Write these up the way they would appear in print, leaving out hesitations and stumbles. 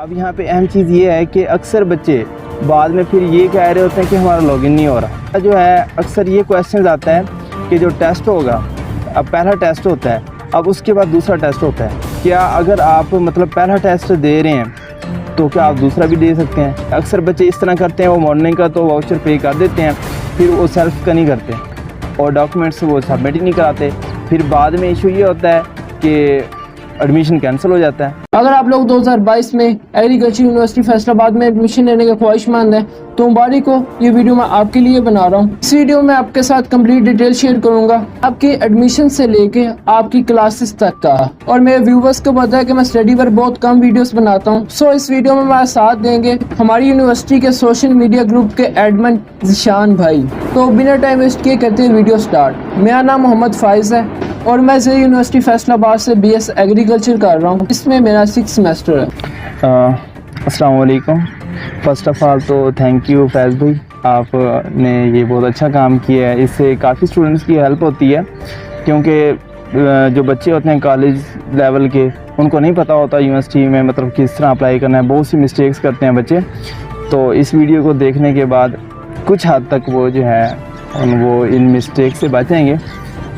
अब यहाँ पे अहम चीज़ ये है कि अक्सर बच्चे बाद में फिर ये कह रहे होते हैं कि हमारा लॉगिन नहीं हो रहा। जो है अक्सर ये क्वेश्चन आता है कि जो टेस्ट होगा, अब पहला टेस्ट होता है, अब उसके बाद दूसरा टेस्ट होता है, क्या अगर आप मतलब पहला टेस्ट दे रहे हैं तो क्या आप दूसरा भी दे सकते हैं। अक्सर बच्चे इस तरह करते हैं, वो मॉर्निंग का तो वाउचर पे कर देते हैं, फिर वो सेल्फ का नहीं करते और डॉक्यूमेंट्स वो सबमिट ही नहीं कराते। फिर बाद में इशू ये होता है कि एडमिशन कैंसिल हो जाता है। अगर आप लोग 2022 में एग्रीकल्चर यूनिवर्सिटी फैसलाबाद में एडमिशन लेने के ख्वाहिशमंद हैं तो मुबारक हो, ये वीडियो मैं आपके लिए बना रहा हूँ। इस वीडियो में आपके साथ कंप्लीट डिटेल शेयर करूंगा आपके एडमिशन से लेके आपकी क्लासेस तक का। और मेरे व्यूवर्स को पता है कि मैं स्टडी पर बहुत कम वीडियोस बनाता हूँ, सो इस वीडियो में हमारा साथ देंगे हमारी यूनिवर्सिटी के सोशल मीडिया ग्रुप के एडमिन ज़ीशान भाई। तो बिना टाइम वेस्ट किए करते हैं वीडियो स्टार्ट। मेरा नाम मोहम्मद फाइज है और मैं ज़े यूनिवर्सिटी फैसलाबाद से BS एग्रीकल्चर कर रहा हूँ। इसमें मेरा 6th सेमेस्टर है। अस्सलाम वालेकुम। फ़र्स्ट ऑफ़ ऑल तो थैंक यू फैज़ भाई, आपने ये बहुत अच्छा काम किया है। इससे काफ़ी स्टूडेंट्स की हेल्प होती है, क्योंकि जो बच्चे होते हैं कॉलेज लेवल के, उनको नहीं पता होता यूनिवर्सिटी में मतलब किस तरह अप्लाई करना है, बहुत सी मिस्टेक्स करते हैं बच्चे। तो इस वीडियो को देखने के बाद कुछ हद तक वो जो है वो इन मिस्टेक से बचेंगे।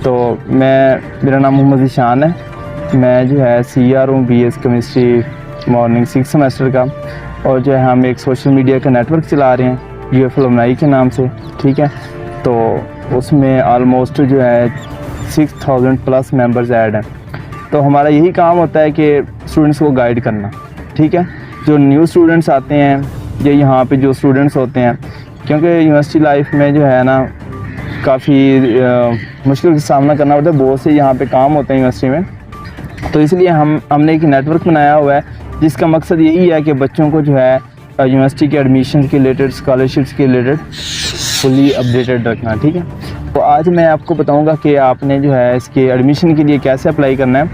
तो मेरा नाम मोहम्मद ज़ीशान है, मैं जो है CR हूँ BS chemistry morning 6th semester का। और जो है हम एक सोशल मीडिया का नेटवर्क चला रहे हैं UF अलुमनाई के नाम से, ठीक है। तो उसमें ऑलमोस्ट जो है 6000 प्लस मेंबर्स ऐड हैं। तो हमारा यही काम होता है कि स्टूडेंट्स को गाइड करना, ठीक है। जो न्यू स्टूडेंट्स आते हैं या यहाँ पे जो स्टूडेंट्स होते हैं, क्योंकि यूनिवर्सिटी लाइफ में जो है ना काफ़ी मुश्किल का सामना करना पड़ता है, बहुत से यहाँ पे काम होते हैं यूनिवर्सिटी में। तो इसलिए हमने एक नेटवर्क बनाया हुआ है जिसका मकसद यही है कि बच्चों को जो है यूनिवर्सिटी के एडमिशन के रिलेटेड, स्कॉलरशिप्स के रिलेटेड फुली अपडेटेड रखना, ठीक है। तो आज मैं आपको बताऊंगा कि आपने जो है इसके एडमिशन के लिए कैसे अप्लाई करना है।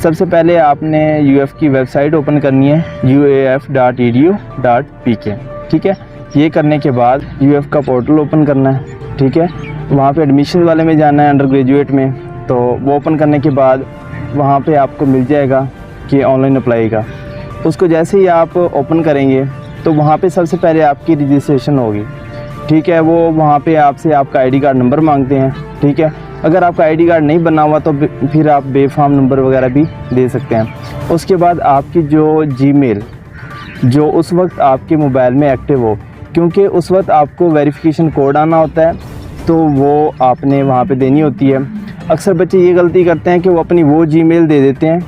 सबसे पहले आपने UF की वेबसाइट ओपन करनी है uaf.edu.pk, ठीक है। ये करने के बाद UF का पोर्टल ओपन करना है, ठीक है। वहाँ पे एडमिशन वाले में जाना है, अंडर ग्रेजुएट में। तो वो ओपन करने के बाद वहाँ पे आपको मिल जाएगा कि ऑनलाइन अप्लाई का। उसको जैसे ही आप ओपन करेंगे तो वहाँ पे सबसे पहले आपकी रजिस्ट्रेशन होगी, ठीक है। वो वहाँ पे आपसे आपका ID कार्ड नंबर मांगते हैं, ठीक है। अगर आपका ID कार्ड नहीं बना हुआ तो फिर आप बेफाम नंबर वगैरह भी दे सकते हैं। उसके बाद आपकी जो Gmail जो उस वक्त आपके मोबाइल में एक्टिव हो, क्योंकि उस वक्त आपको वेरिफिकेशन कोड आना होता है, तो वो आपने वहाँ पे देनी होती है। अक्सर बच्चे ये गलती करते हैं कि वो अपनी वो Gmail दे देते हैं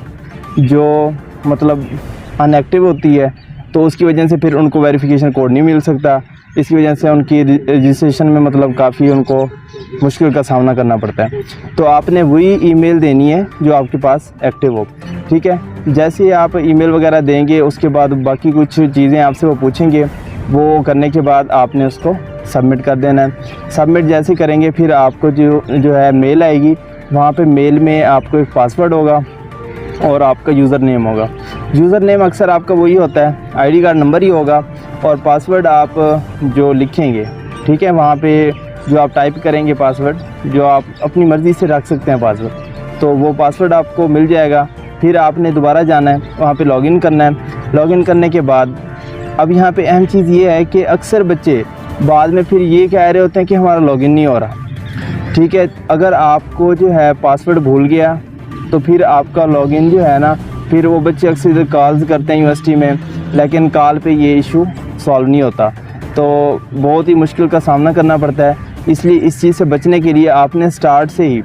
जो मतलब अनएक्टिव होती है, तो उसकी वजह से फिर उनको वेरिफिकेशन कोड नहीं मिल सकता। इसकी वजह से उनकी रजिस्ट्रेशन में मतलब काफ़ी उनको मुश्किल का सामना करना पड़ता है। तो आपने वही ईमेल देनी है जो आपके पास एक्टिव हो, ठीक है। जैसे ही आप ईमेल वगैरह देंगे उसके बाद बाकी कुछ चीज़ें आपसे वो पूछेंगे, वो करने के बाद आपने उसको सबमिट कर देना है। सबमिट जैसे करेंगे फिर आपको जो है मेल आएगी, वहाँ पे मेल में आपको एक पासवर्ड होगा और आपका यूज़र नेम होगा। यूज़र नेम अक्सर आपका वही होता है, ID कार्ड नंबर ही होगा, और पासवर्ड आप जो लिखेंगे, ठीक है। वहाँ पे जो आप टाइप करेंगे पासवर्ड, जो आप अपनी मर्ज़ी से रख सकते हैं पासवर्ड, तो वो पासवर्ड आपको मिल जाएगा। फिर आपने दोबारा जाना है, वहाँ पे लॉगिन करना है। लॉगिन करने के बाद अब यहाँ पे अहम चीज़ ये है कि अक्सर बच्चे बाद में फिर ये कह रहे होते हैं कि हमारा लॉगिन नहीं हो रहा, ठीक है। अगर आपको जो है पासवर्ड भूल गया तो फिर आपका लॉगिन जो है ना, फिर वो बच्चे अक्सर कॉल्स करते हैं यूनिवर्सिटी में, लेकिन कॉल पे ये इशू सॉल्व नहीं होता, तो बहुत ही मुश्किल का सामना करना पड़ता है। इसलिए इस चीज़ से बचने के लिए आपने स्टार्ट से ही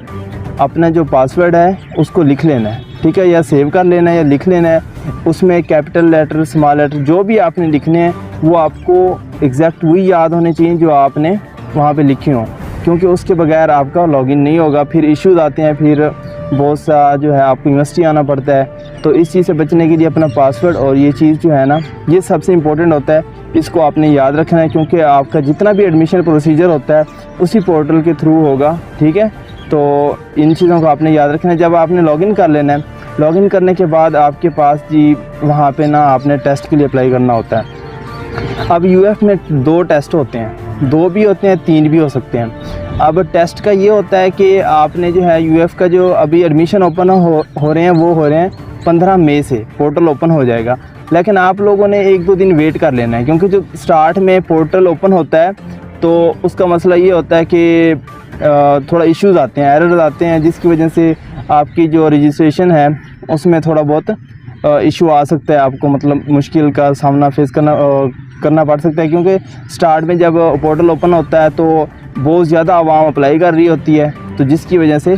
अपना जो पासवर्ड है उसको लिख लेना है, ठीक है, या सेव कर लेना है या लिख लेना है। उसमें कैपिटल लेटर, स्मॉल लेटर जो भी आपने लिखने हैं वो आपको एग्जैक्ट वही याद होने चाहिए जो आपने वहाँ पे लिखे हों, क्योंकि उसके बगैर आपका लॉगिन नहीं होगा। फिर इश्यूज़ आते हैं, फिर बहुत सा जो है आपको यूनिवर्सिटी आना पड़ता है। तो इस चीज़ से बचने के लिए अपना पासवर्ड और ये चीज़ जो है ना, ये सबसे इम्पोर्टेंट होता है, इसको आपने याद रखना है, क्योंकि आपका जितना भी एडमिशन प्रोसीजर होता है उसी पोर्टल के थ्रू होगा, ठीक है। तो इन चीज़ों को आपने याद रखना है। जब आपने लॉगिन कर लेना है, लॉगिन करने के बाद आपके पास जी वहाँ पे ना आपने टेस्ट के लिए अप्लाई करना होता है। अब UF में 2 टेस्ट होते हैं, 2 भी होते हैं, 3 भी हो सकते हैं। अब टेस्ट का ये होता है कि आपने जो है UF का जो अभी एडमिशन ओपन हो रहे हैं वो हो रहे हैं 15 मई से पोर्टल ओपन हो जाएगा। लेकिन आप लोगों ने 1-2 दिन वेट कर लेना है, क्योंकि जो स्टार्ट में पोर्टल ओपन होता है तो उसका मसला ये होता है कि थोड़ा इश्यूज़ आते हैं, एरर्स आते हैं, जिसकी वजह से आपकी जो रजिस्ट्रेशन है उसमें थोड़ा बहुत इशू आ सकता है। आपको मतलब मुश्किल का सामना फेस करना पड़ सकता है, क्योंकि स्टार्ट में जब पोर्टल ओपन होता है तो बहुत ज़्यादा आवाम अप्लाई कर रही होती है, तो जिसकी वजह से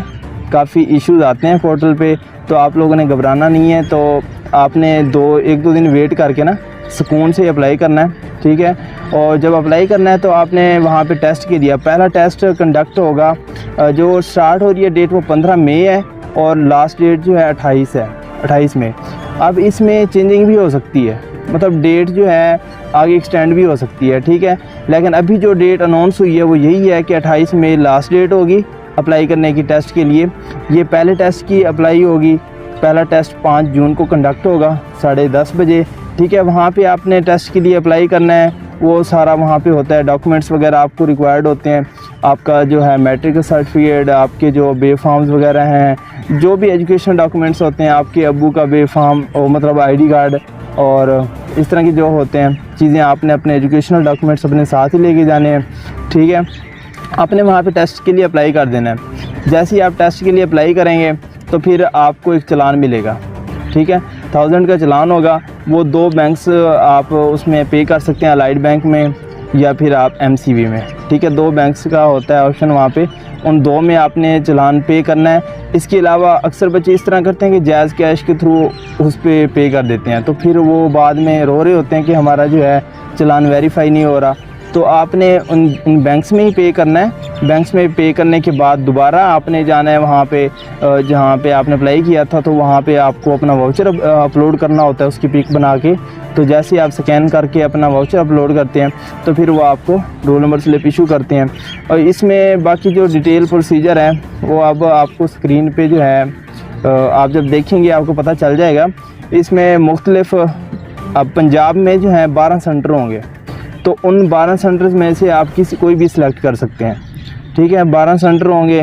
काफ़ी इश्यूज़ आते हैं पोर्टल पे। तो आप लोगों ने घबराना नहीं है, तो आपने 1-2 दिन वेट करके ना सुकून से अप्लाई करना है, ठीक है। और जब अप्लाई करना है तो आपने वहाँ पे टेस्ट के दिया, पहला टेस्ट कंडक्ट होगा, जो स्टार्ट हो रही है डेट वो 15 मई है और लास्ट डेट जो है 28 मई। अब इसमें चेंजिंग भी हो सकती है, मतलब डेट जो है आगे एक्सटेंड भी हो सकती है, ठीक है। लेकिन अभी जो डेट अनाउंस हुई है वो यही है कि 28 मई लास्ट डेट होगी अप्लाई करने की टेस्ट के लिए। ये पहले टेस्ट की अप्लाई होगी, पहला टेस्ट 5 जून को कंडक्ट होगा 10:30 बजे, ठीक है। वहाँ पे आपने टेस्ट के लिए अप्लाई करना है, वो सारा वहाँ पे होता है, डॉक्यूमेंट्स वगैरह आपको रिक्वायर्ड होते हैं, आपका जो है मैट्रिक सर्टिफिकेट, आपके जो बे फॉर्म्स वगैरह हैं, जो भी एजुकेशन डॉक्यूमेंट्स होते हैं, आपके अब्बू का बे फॉर्म और मतलब ID कार्ड और इस तरह की जो होते हैं चीज़ें, आपने अपने एजुकेशनल डॉक्यूमेंट्स अपने साथ ही लेके जाने हैं, ठीक है। आपने वहाँ पे टेस्ट के लिए अप्लाई कर देना है। जैसे ही आप टेस्ट के लिए अप्लाई करेंगे तो फिर आपको एक चालान मिलेगा, ठीक है, 1000 का चालान होगा। वो 2 बैंक्स आप उसमें पे कर सकते हैं, अलाइड बैंक में या फिर आप MCB में, ठीक है। 2 बैंक्स का होता है ऑप्शन वहाँ पे, उन 2 में आपने चालान पे करना है। इसके अलावा अक्सर बच्चे इस तरह करते हैं कि जैज़ कैश के थ्रू उस पर पे कर देते हैं, तो फिर वो बाद में रो रहे होते हैं कि हमारा जो है चालान वेरीफाई नहीं हो रहा। तो आपने उन बैंक्स में ही पे करना है। बैंक्स में पे करने के बाद दोबारा आपने जाना है वहाँ पे जहाँ पे आपने अप्लाई किया था, तो वहाँ पे आपको अपना वाउचर अपलोड करना होता है, उसकी पिक बना के। तो जैसे ही आप स्कैन करके अपना वाउचर अपलोड करते हैं तो फिर वो आपको रोल नंबर स्लिप इशू करते हैं। और इसमें बाकी जो डिटेल प्रोसीजर है वो अब आपको स्क्रीन पे जो है आप जब देखेंगे आपको पता चल जाएगा। इसमें मुख्तलिफ अब पंजाब में जो है 12 सेंटर होंगे, तो उन 12 सेंटर्स में से आप कोई भी सिलेक्ट कर सकते हैं, ठीक है। 12 सेंटर होंगे,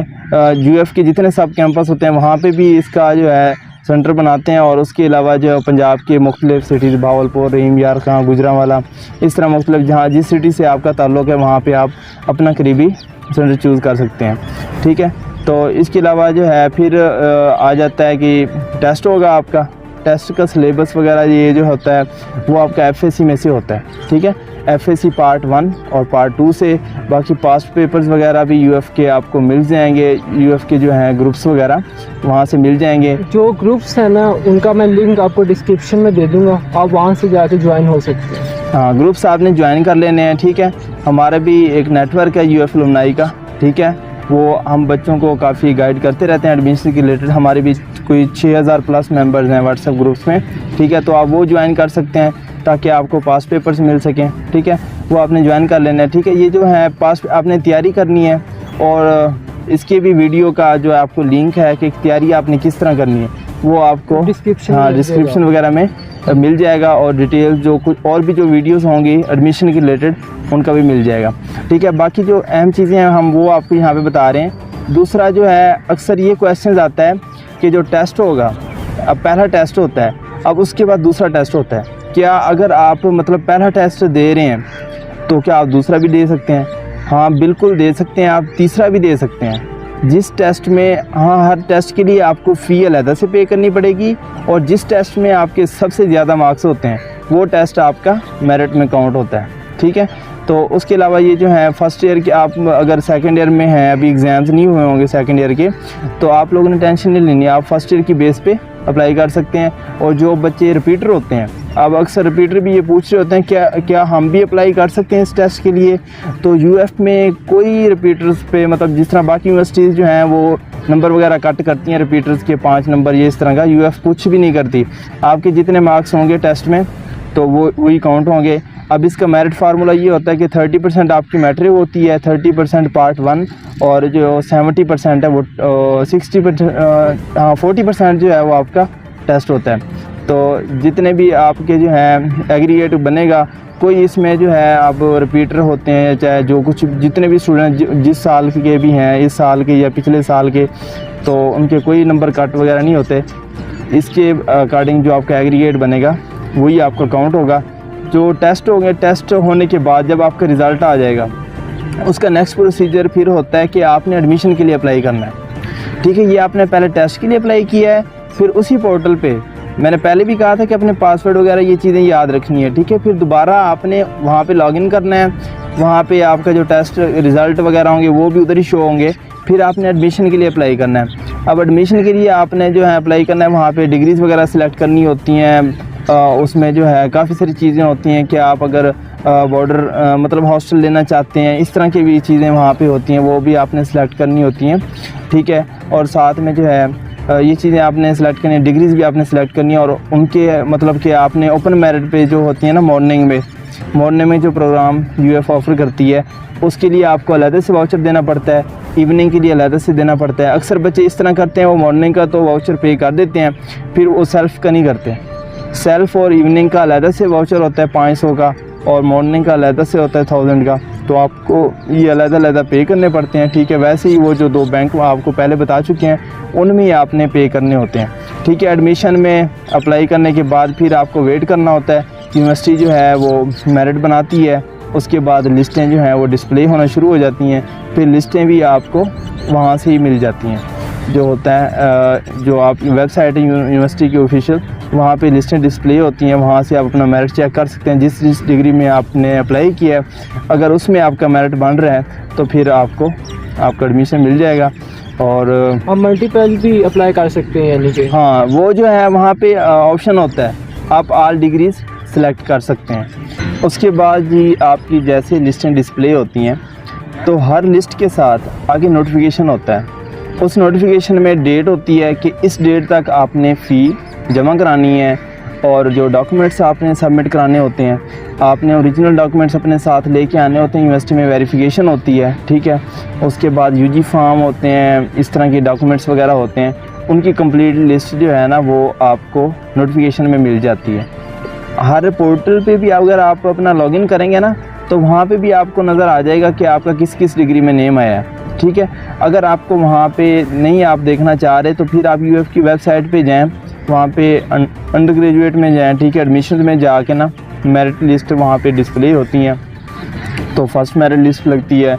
UF के जितने सब कैंपस होते हैं वहाँ पे भी इसका जो है सेंटर बनाते हैं। और उसके अलावा जो पंजाब के मुख्तलिफ सिटीज़, भावलपुर, रहीम यार खां, गुजरांवाला, इस तरह मुख्तलिफ जहाँ जिस सिटी से आपका ताल्लुक़ है वहाँ पे आप अपना करीबी सेंटर चूज़ कर सकते हैं, ठीक है। तो इसके अलावा जो है फिर आ जाता है कि टेस्ट होगा आपका। टेस्ट का सिलेबस वगैरह ये जो होता है वो आपका FAC में से होता है, ठीक है। FAC पार्ट 1 और पार्ट 2 से। बाकी पास्ट पेपर्स वगैरह भी UF के आपको मिल जाएंगे, UF के जो हैं ग्रुप्स वगैरह वहाँ से मिल जाएंगे। जो ग्रुप्स हैं ना उनका मैं लिंक आपको डिस्क्रिप्शन में दे दूँगा, आप वहाँ से जाके ज्वाइन हो सकते हैं। हाँ, ग्रुप्स आपने ज्वाइन कर लेने हैं, ठीक है। हमारा भी एक नेटवर्क है UF अलुमनाई का, ठीक है। वो हम बच्चों को काफ़ी गाइड करते रहते हैं एडमिशन के रिलेटेड। हमारे भी कोई 6000 प्लस मेंबर्स हैं व्हाट्सएप ग्रुप्स में, ठीक है। तो आप वो ज्वाइन कर सकते हैं ताकि आपको पास पेपर्स मिल सकें, ठीक है। वो आपने ज्वाइन कर लेना है, ठीक है। ये जो है पास आपने तैयारी करनी है और इसके भी वीडियो का जो आपको लिंक है कि तैयारी आपने किस तरह करनी है वो आपको डिस्क्रिप्शन वगैरह में मिल जाएगा। और डिटेल्स जो कुछ और भी जो वीडियोस होंगी एडमिशन के रिलेटेड उनका भी मिल जाएगा, ठीक है। बाकी जो अहम चीज़ें हैं हम वो आपको यहाँ पे बता रहे हैं। दूसरा जो है अक्सर ये क्वेश्चन आता है कि जो टेस्ट होगा, अब पहला टेस्ट होता है, अब उसके बाद दूसरा टेस्ट होता है। क्या अगर आप मतलब पहला टेस्ट दे रहे हैं तो क्या आप दूसरा भी दे सकते हैं? हाँ बिल्कुल दे सकते हैं, आप तीसरा भी दे सकते हैं। जिस टेस्ट में हर टेस्ट के लिए आपको फ़ी अलग से पे करनी पड़ेगी और जिस टेस्ट में आपके सबसे ज़्यादा मार्क्स होते हैं वो टेस्ट आपका मेरिट में काउंट होता है, ठीक है। तो उसके अलावा ये जो है फर्स्ट ईयर के, आप अगर सेकंड ईयर में हैं, अभी एग्ज़ाम्स नहीं हुए होंगे सेकंड ईयर के, तो आप लोगों ने टेंशन नहीं लेनी, आप फर्स्ट ईयर की बेस पे अप्लाई कर सकते हैं। और जो बच्चे रिपीटर होते हैं, अब अक्सर रिपीटर भी ये पूछ रहे होते हैं क्या हम भी अप्लाई कर सकते हैं इस टेस्ट के लिए? तो UF में कोई रिपीटर्स पे, मतलब जिस तरह बाकी यूनिवर्सिटीज़ जो हैं वो नंबर वगैरह कट करती हैं रिपीटर्स के 5 नंबर ये इस तरह का, UF कुछ भी नहीं करती। आपके जितने मार्क्स होंगे टेस्ट में तो वो वही काउंट होंगे। अब इसका मेरिट फार्मूला ये होता है कि 30% आपकी मैट्रिक होती है, 30% पार्ट 1 और जो 70% है वो 40% जो है वो आपका टेस्ट होता है। तो जितने भी आपके जो हैं एग्रीगेट बनेगा, कोई इसमें जो है आप रिपीटर होते हैं चाहे जो कुछ जितने भी स्टूडेंट जिस साल के भी हैं, इस साल के या पिछले साल के, तो उनके कोई नंबर कट वगैरह नहीं होते। इसके अकॉर्डिंग जो आपका एग्रीगेट बनेगा वही आपका काउंट होगा। जो टेस्ट होंगे, टेस्ट होने के बाद जब आपका रिज़ल्ट आ जाएगा, उसका नेक्स्ट प्रोसीजर फिर होता है कि आपने एडमिशन के लिए अप्लाई करना है। ठीक है, ये आपने पहले टेस्ट के लिए अप्लाई किया है, फिर उसी पोर्टल पे मैंने पहले भी कहा था कि अपने पासवर्ड वगैरह ये चीज़ें याद रखनी है। ठीक है, फिर दोबारा आपने वहाँ पे लॉगिन करना है, वहाँ पे आपका जो टेस्ट रिज़ल्ट वगैरह होंगे वो भी उधर ही शो होंगे। फिर आपने एडमिशन के लिए अप्लाई करना है। अब एडमिशन के लिए आपने जो है अप्लाई करना है, वहाँ पे डिग्रीज़ वगैरह सिलेक्ट करनी होती हैं। उसमें जो है काफ़ी सारी चीज़ें होती हैं कि आप अगर बॉर्डर मतलब हॉस्टल लेना चाहते हैं, इस तरह की भी चीज़ें वहाँ पे होती हैं, वो भी आपने सेलेक्ट करनी होती हैं। ठीक है, और साथ में जो है ये चीज़ें आपने सेलेक्ट करनी है, डिग्रीज़ भी आपने सेलेक्ट करनी है। और उनके मतलब कि आपने ओपन मेरिट पे जो होती है ना, मॉर्निंग में जो प्रोग्राम यूएफ ऑफ़र करती है, उसके लिए आपको अलग से वाउचर देना पड़ता है, इवनिंग के लिए अलग से देना पड़ता है। अक्सर बच्चे इस तरह करते हैं, वो मॉर्निंग का तो वाउचर पे कर देते हैं, फिर वो सेल्फ़ का नहीं करते। सेल्फ़ और इवनिंग का अलग से वाउचर होता है 500 का, और मॉर्निंग का अलग से होता है 1000 का। तो आपको ये अलग पे करने पड़ते हैं। ठीक है, वैसे ही वो जो 2 बैंक आपको पहले बता चुके हैं, उनमें ही आपने पे करने होते हैं। ठीक है, एडमिशन में अप्लाई करने के बाद फिर आपको वेट करना होता है। यूनिवर्सिटी जो है वो मेरिट बनाती है, उसके बाद लिस्टें जो हैं वो डिस्प्ले होना शुरू हो जाती हैं। फिर लिस्टें भी आपको वहाँ से ही मिल जाती हैं। जो होता है जो आप वेबसाइट है यूनिवर्सिटी की ऑफिशियल, वहाँ पे लिस्टें डिस्प्ले होती हैं, वहाँ से आप अपना मेरिट चेक कर सकते हैं। जिस डिग्री में आपने अप्लाई किया है, अगर उसमें आपका मेरिट बन रहा है तो फिर आपको आपका एडमिशन मिल जाएगा। और आप मल्टीपल भी अप्लाई कर सकते हैं, यानी कि हाँ, वो जो है वहाँ पे ऑप्शन होता है, आप ऑल डिग्रीज़ सेलेक्ट कर सकते हैं। उसके बाद जी आपकी जैसे लिस्टें डिस्प्ले होती हैं, तो हर लिस्ट के साथ आगे नोटिफिकेशन होता है। उस नोटिफिकेशन में डेट होती है कि इस डेट तक आपने फ़ी जमा करानी है, और जो डॉक्यूमेंट्स आपने सबमिट कराने होते हैं, आपने ओरिजिनल डॉक्यूमेंट्स अपने साथ लेके आने होते हैं। यूनिवर्सिटी में वेरिफिकेशन होती है। ठीक है, उसके बाद यूजी फॉर्म होते हैं, इस तरह के डॉक्यूमेंट्स वगैरह होते हैं, उनकी कंप्लीट लिस्ट जो है ना वो आपको नोटिफिकेशन में मिल जाती है। हर पोर्टल पे भी अगर आप अपना लॉगिन करेंगे ना, तो वहाँ पे भी आपको नज़र आ जाएगा कि आपका किस किस डिग्री में नेम आया है। ठीक है, अगर आपको वहाँ पे नहीं आप देखना चाह रहे, तो फिर आप यूएफ की वेबसाइट पे जाएं, वहाँ पे अंडर ग्रेजुएट में जाएं। ठीक है, एडमिशन में जाके ना मेरिट लिस्ट वहाँ पे डिस्प्ले होती हैं। तो फर्स्ट मेरिट लिस्ट लगती है,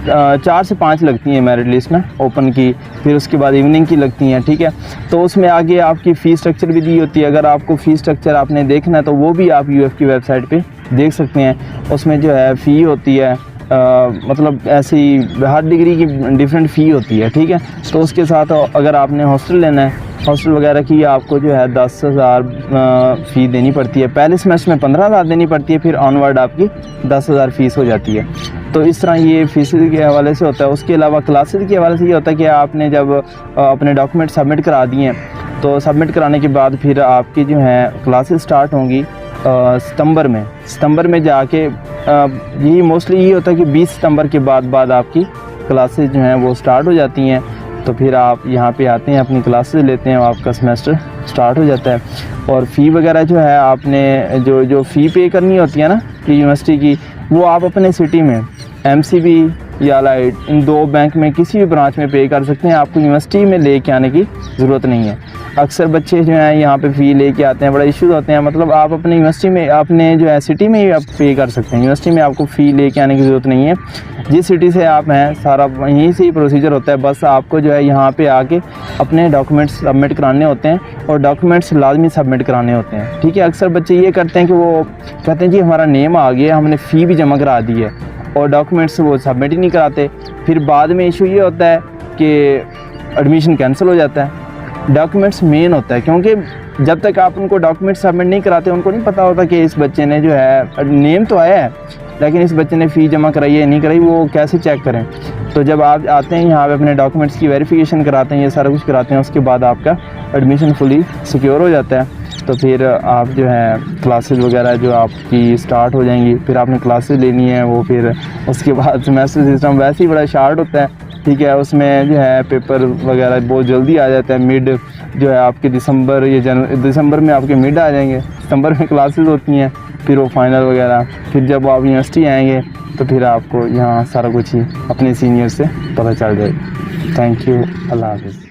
4 से 5 लगती हैं मेरिट लिस्ट ना ओपन की, फिर उसके बाद इवनिंग की लगती हैं। ठीक है, तो उसमें आगे आपकी फ़ी स्ट्रक्चर भी दी होती है। अगर आपको फ़ी स्ट्रक्चर आपने देखना है तो वो भी आप यूएफ की वेबसाइट पे देख सकते हैं। उसमें जो है फ़ी होती है, मतलब ऐसी हर डिग्री की डिफरेंट फ़ी होती है। ठीक है, तो उसके साथ अगर आपने हॉस्टल लेना है, हॉस्टल वगैरह की आपको जो है 10,000 फ़ी देनी पड़ती है। पहले सेमेस्टर में 15,000 देनी पड़ती है, फिर ऑनवर्ड आपकी 10,000 फ़ीस हो जाती है। तो इस तरह ये फ़ीस के हवाले से होता है। उसके अलावा क्लासेस के हवाले से ये होता है कि आपने जब अपने डॉक्यूमेंट सबमिट करा दिए हैं, तो सबमिट कराने के बाद फिर आपकी जो है क्लासेस स्टार्ट होंगी सितंबर में जाके। यही मोस्टली ये होता है कि 20 सितंबर के बाद आपकी क्लासेस जो हैं वो स्टार्ट हो जाती हैं। तो फिर आप यहाँ पे आते हैं, अपनी क्लासेस लेते हैं, आपका सेमेस्टर स्टार्ट हो जाता है। और फ़ी वगैरह जो है आपने जो फ़ी पे करनी होती है ना कि यूनिवर्सिटी की, वो आप अपने सिटी में एमसीबी या लाइट, इन 2 बैंक में किसी भी ब्रांच में पे कर सकते हैं। आपको यूनिवर्सिटी में लेके आने की ज़रूरत नहीं है। अक्सर बच्चे जो हैं यहाँ पे फ़ी लेके आते हैं, बड़ा इश्यूज़ होते हैं। मतलब आप अपने यूनिवर्सिटी में, आपने जो है सिटी में ही आप पे कर सकते हैं। यूनिवर्सिटी में आपको फ़ी लेके आने की ज़रूरत नहीं है। जिस सिटी से आप हैं सारा वहीं से ही प्रोसीजर होता है। बस आपको जो है यहाँ पे आके अपने डॉक्यूमेंट्स सबमिट कराने होते हैं, और डॉक्यूमेंट्स लाजमी सबमिट कराने होते हैं। ठीक है, अक्सर बच्चे ये करते हैं कि वो कहते हैं जी हमारा नेम आ गया, हमने फ़ी भी जमा करा दी है, और डॉक्यूमेंट्स वो सबमिट ही नहीं कराते। फिर बाद में इशू ये होता है कि एडमिशन कैंसिल हो जाता है। डॉक्यूमेंट्स मेन होता है, क्योंकि जब तक आप उनको डॉक्यूमेंट्स सबमिट नहीं कराते, उनको नहीं पता होता कि इस बच्चे ने जो है नेम तो आया है, लेकिन इस बच्चे ने फ़ी जमा कराई है नहीं कराई, वो कैसे चेक करें। तो जब आप आते हैं यहाँ पे अपने डॉक्यूमेंट्स की वेरिफिकेशन कराते हैं, ये सारा कुछ कराते हैं, उसके बाद आपका एडमिशन फुली सिक्योर हो जाता है। तो फिर आप जो है क्लासेस वगैरह जो आपकी स्टार्ट हो जाएंगी, फिर आपने क्लासेस लेनी है वो। फिर उसके बाद सेमेस्टर सिस्टम वैसे ही बड़ा शार्ट होता है। ठीक है, उसमें जो है पेपर वगैरह बहुत जल्दी आ जाता है। मिड जो है आपके दिसंबर में आपके मिड आ जाएंगे, सितंबर में क्लासेस होती हैं, फिर वो फाइनल वगैरह। फिर जब आप यूनिवर्सिटी आएंगे तो फिर आपको यहाँ सारा कुछ ही अपने सीनियर से पता चल जाएगा। थैंक यू, अल्लाह हाफ़िज़।